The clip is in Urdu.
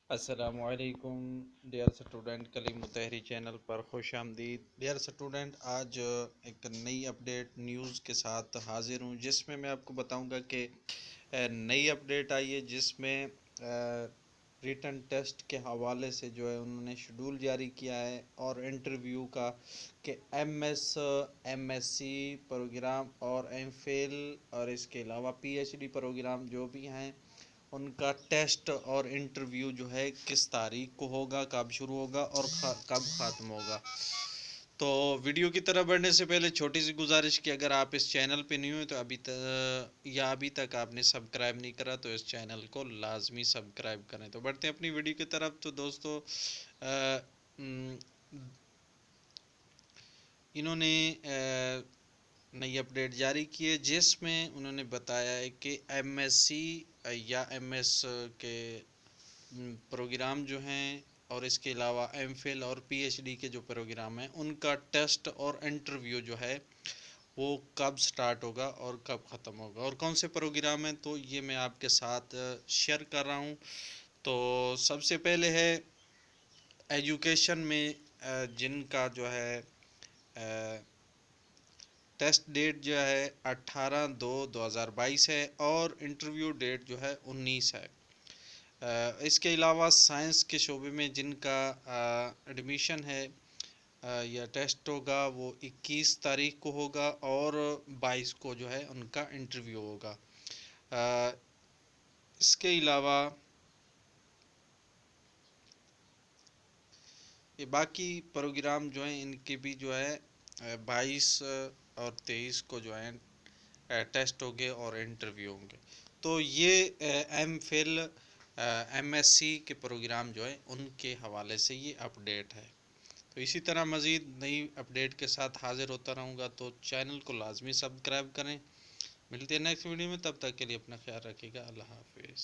السلام علیکم ڈیئر اسٹوڈنٹ، کلیم متحری چینل پر خوش آمدید۔ ڈیئر اسٹوڈنٹ، آج ایک نئی اپڈیٹ نیوز کے ساتھ حاضر ہوں، جس میں آپ کو بتاؤں گا کہ نئی اپڈیٹ آئی ہے، جس میں ریٹن ٹیسٹ کے حوالے سے جو ہے انہوں نے شیڈول جاری کیا ہے، اور انٹرویو کا کہ ایم ایس سی پروگرام اور ایم فل اور اس کے علاوہ پی ایچ ڈی پروگرام جو بھی ہیں، ان کا ٹیسٹ اور انٹرویو جو ہے کس تاریخ کو ہوگا، کب شروع ہوگا اور کب ختم ہوگا۔ تو ویڈیو کی طرف بڑھنے سے پہلے چھوٹی سی گزارش کہ اگر آپ اس چینل پہ نہیں ہوئے تو ابھی تک آپ نے سبسکرائب نہیں کرا تو اس چینل کو لازمی سبسکرائب کریں۔ تو بڑھتے ہیں اپنی ویڈیو کی طرف۔ تو دوستو، انہوں نے نئی اپڈیٹ جاری کی ہے، جس میں انہوں نے بتایا ہے کہ ایم ایس سی یا ایم ایس کے پروگرام جو ہیں، اور اس کے علاوہ ایم فل اور پی ایچ ڈی کے جو پروگرام ہیں، ان کا ٹیسٹ اور انٹرویو جو ہے وہ کب سٹارٹ ہوگا اور کب ختم ہوگا، اور کون سے پروگرام ہیں، تو یہ میں آپ کے ساتھ شیئر کر رہا ہوں۔ تو سب سے پہلے ہے ایجوکیشن میں جن کا جو ہے ٹیسٹ ڈیٹ جو ہے 18/2/2022 ہے، اور انٹرویو ڈیٹ جو ہے 19 ہے۔ اس کے علاوہ سائنس کے شعبے میں جن کا ایڈمیشن ہے یا ٹیسٹ ہوگا، وہ 21 تاریخ کو ہوگا، اور 22 کو جو ہے ان کا انٹرویو ہوگا۔ اس کے علاوہ یہ باقی پروگرام جو ہیں، ان کے بھی جو ہے 22 اور 23 کو جو ہے ٹیسٹ ہوں گے اور انٹرویو ہوں گے۔ تو یہ M Phil M S C کے پروگرام جو ہے ان کے حوالے سے یہ اپڈیٹ ہے۔ تو اسی طرح مزید نئی اپڈیٹ کے ساتھ حاضر ہوتا رہوں گا، تو چینل کو لازمی سبسکرائب کریں۔ ملتے ہیں نیکسٹ ویڈیو میں، تب تک کے لیے اپنا خیال رکھیے گا۔ اللہ حافظ۔